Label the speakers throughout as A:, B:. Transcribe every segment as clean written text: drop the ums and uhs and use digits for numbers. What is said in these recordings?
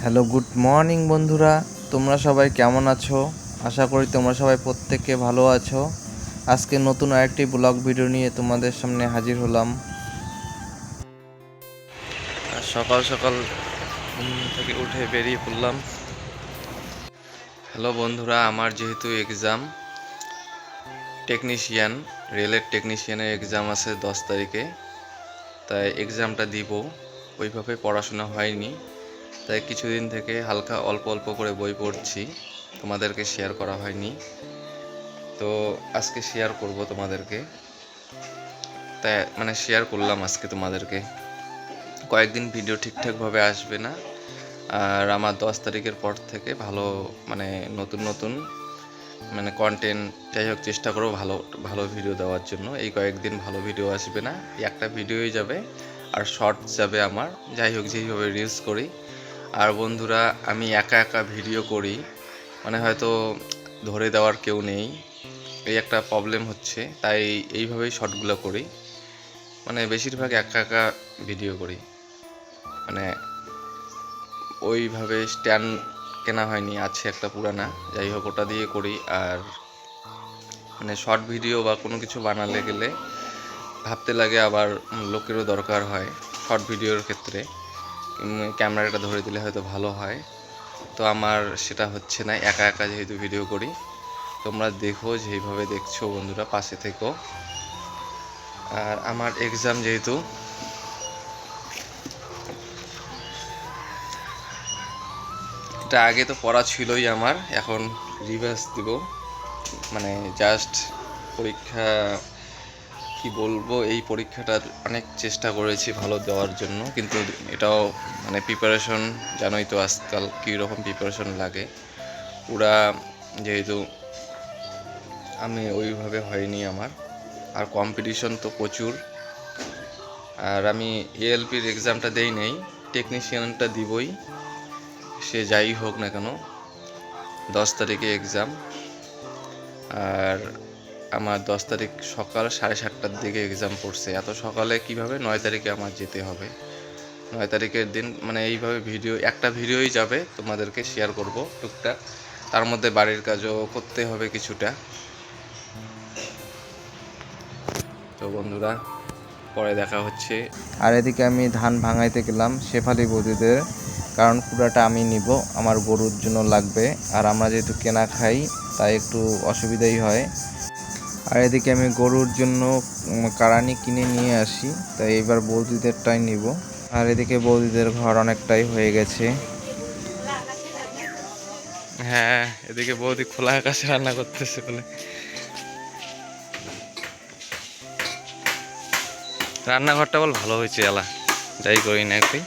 A: Hello, good morning বন্ধুরা। তোমরা সবাই কেমন আছো? আশা করি তোমরা সবাই প্রত্যেকে ভালো আছো। আজকে নতুন আরেকটি ব্লগ ভিডিও নিয়ে তোমাদের সামনে হাজির হলাম। সকাল সকাল ঘুম থেকে উঠে বেরিয়ে পড়লাম। হ্যালো বন্ধুরা, আমার যেহেতু এক্সাম টেকনিশিয়ান, রেলের টেকনিশিয়ানের এক্সাম আছে 10 তারিখে, তাই এক্সামটা দিব। ওইভাবে পড়াশোনা হয়নি, তাই কিছুদিন থেকে হালকা অল্প অল্প করে বই পড়ছি, তোমাদেরকে শেয়ার করা হয়নি। তো আজকে শেয়ার করব তোমাদেরকে, তাই শেয়ার করলাম আজকে তোমাদেরকে। কয়েকদিন ভিডিও ঠিকঠাকভাবে আসবে না, আর আমার 10 তারিখের পর থেকে ভালো নতুন নতুন কন্টেন্ট যাই হোক চেষ্টা করবো ভালো ভালো ভিডিও দেওয়ার জন্য। এই কয়েকদিন ভালো ভিডিও আসবে না, একটা ভিডিওই যাবে আর শর্টস যাবে আমার। যাই হোক, যেইভাবে রিলস করি। আর বন্ধুরা, আমি একা একা ভিডিও করি, হয়তো ধরে দেওয়ার কেউ নেই, এই একটা প্রবলেম হচ্ছে, তাই এইভাবেই শর্টগুলো করি। বেশিরভাগ একা একা ভিডিও করি, ওইভাবে স্ট্যান্ড কেনা হয়নি, আছে একটা পুরানা, যাই হোক ওটা দিয়ে করি। আর শর্ট ভিডিও বা কোনো কিছু বানালে গেলে ভাবতে লাগে, আবার লোকেরও দরকার হয় শর্ট ভিডিওর ক্ষেত্রে। ক্যামেরাটা ধরে দিলে হয়তো ভালো হয়, তো আমার সেটা হচ্ছে না, একা একা যেহেতু ভিডিও করি। তোমরা দেখো, যেইভাবে দেখছো বন্ধুরা পাশে থেকো। আর আমার এক্সাম যেহেতু, এটা আগে তো পড়া ছিলই আমার, এখন রিভাইজ দিব। জাস্ট পরীক্ষা, কি বলবো, এই পরীক্ষাটার অনেক চেষ্টা করেছি ভালো দেওয়ার জন্য, কিন্তু এটাও প্রিপারেশন, জানোই তো আজকাল কীরকম প্রিপারেশন লাগে পুরা, যেহেতু আমি ওইভাবে হয়নি আমার। আর কম্পিটিশন তো প্রচুর। আর আমি এএলপির এক্সামটা দেই নেই, টেকনিশিয়ানটা দিবই, সে যাই হোক না কেন। 10 তারিখে এক্সাম, আর আমার 10 তারিখ সকাল 7:30টার দিকে এক্সাম পড়ছে। এত সকালে কিভাবে? 9 তারিখে আমার যেতে হবে। 9 তারিখের দিন এইভাবে ভিডিও, একটা ভিডিওই যাবে, তোমাদেরকে শেয়ার করব টুকটাক, তার মধ্যে বাড়ির কাজও করতে হবে কিছুটা। তো বন্ধুরা, পরে দেখা হচ্ছে। আর এদিকে আমি ধান ভাঙাইতে গেলাম শেফালি বৌদিদের, কারণ পুরাটা আমি নিব, আমার গরুর জন্য লাগবে। আর আমরা যেহেতু কেনা খাই, তাই একটু অসুবিধাই হয়। আর এদিকে আমি গরুর জন্য কারানি কিনে নিয়ে আসি, তাই এবার বৌদিদেরটাই নিব। আর এদিকে বৌদিদের ঘর অনেকটাই হয়ে গেছে। হ্যাঁ, এদিকে বৌদি খোলা আকাশে রান্না করতেছে বলে। রান্নাঘরটা বল ভালো হয়েছে, এলা যাই করি না একটু।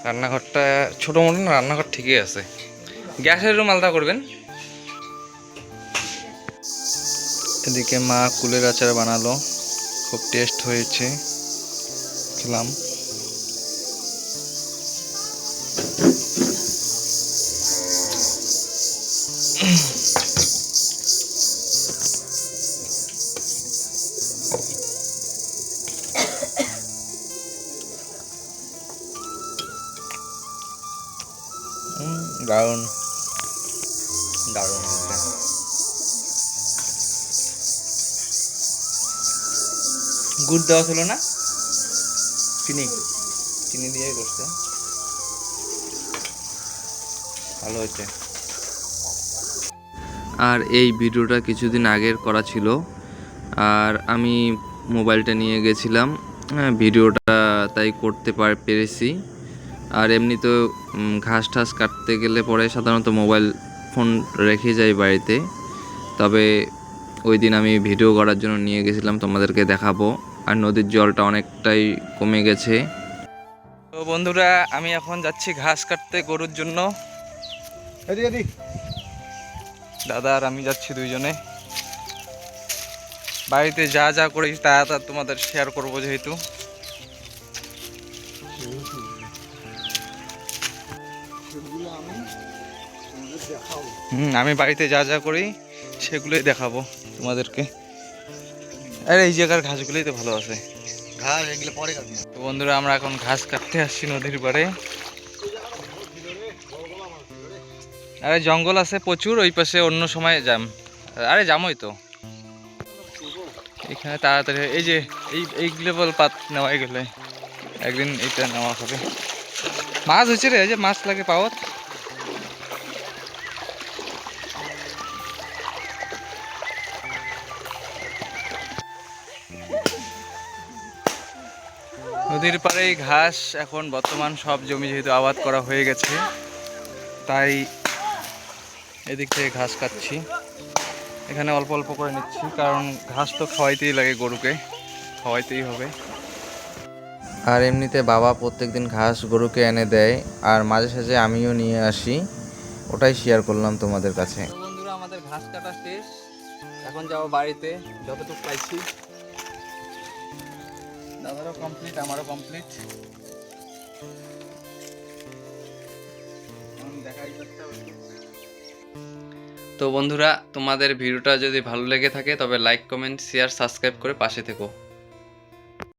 A: রান্নাঘরটা ছোটো মোটো না, রান্নাঘর ঠিকই আছে। গ্যাসের রুম আলাদা করবেন। এদিকে মা কুলের আচার বানালো, খুব টেস্ট হয়েছে, খেলাম। দারুণ দারুণ হয়েছে। গুড় দেওয়া ছিল না, চিনি চিনি দিয়ে করছে, ভালো হয়েছে। আর এই ভিডিওটা কিছুদিন আগের করা ছিল, আর আমি মোবাইলটা নিয়ে গেছিলাম ভিডিওটা, তাই করতে পেরেছি। আর এমনি তো ঘাস ঠাস কাটতে গেলে পরে সাধারণত মোবাইল ফোন রেখে যাই বাড়িতে, তবে ওই দিন আমি ভিডিও করার জন্য নিয়ে গেছিলাম, তোমাদেরকে দেখাবো। আর নদীর জলটা অনেকটাই কমে গেছে। তো বন্ধুরা, আমি এখন যাচ্ছি ঘাস কাটতে গরুর জন্য। দাদা আর আমি যাচ্ছি দুইজনে। বাড়িতে যা যা করি তা তোমাদের শেয়ার করবো, যেহেতু আমি বাড়িতে যা যা করি সেগুলোই দেখাবো তোমাদেরকে। আরে এই জায়গার ঘাসগুলোই তো ভালো আছে, ঘাস এগুলো পরে কাটবো। তো বন্ধুরা, আমরা এখন ঘাস কাটতে আসছি নদীর পাড়ে।
B: আরে জঙ্গল আছে প্রচুর, ওই পাশে অন্য সময় যাম। আরে যামই তো এখানে তাড়াতাড়ি। এই যে এই লেভেল পাত নেওয়াই গেলে একদিন এটা নেওয়া হবে। মাছ হয়েছে রে, এই যে মাছ লাগে পাওয়ার। নদীর পাড়ে ঘাস এখন বর্তমান সব জমি যেহেতু আবাদ করা হয়ে গেছে, তাই এদিক থেকে ঘাস কাটছি। এখানে অল্প অল্প করে নিচ্ছি, কারণ ঘাস তো খাওয়াইতেই লাগে, গরুকে খাওয়াইতেই হবে।
C: আর এমনিতে বাবা প্রত্যেকদিন ঘাস গরুকে এনে দেয়, আর মাঝে সাঝে আমিও নিয়ে আসি, ওটাই শেয়ার করলাম তোমাদের কাছে।
B: তো বন্ধুরা, আমাদের ঘাস কাটা শেষ, এখন যাবো বাড়িতে। যতটুকু পাইছি, দাদারও কমপ্লিট, আমারও কমপ্লিট।
A: তো বন্ধুরা, তোমাদের ভিডিওটা যদি ভালো লেগে থাকে তবে লাইক, কমেন্ট, শেয়ার, সাবস্ক্রাইব করে পাশে থেকো।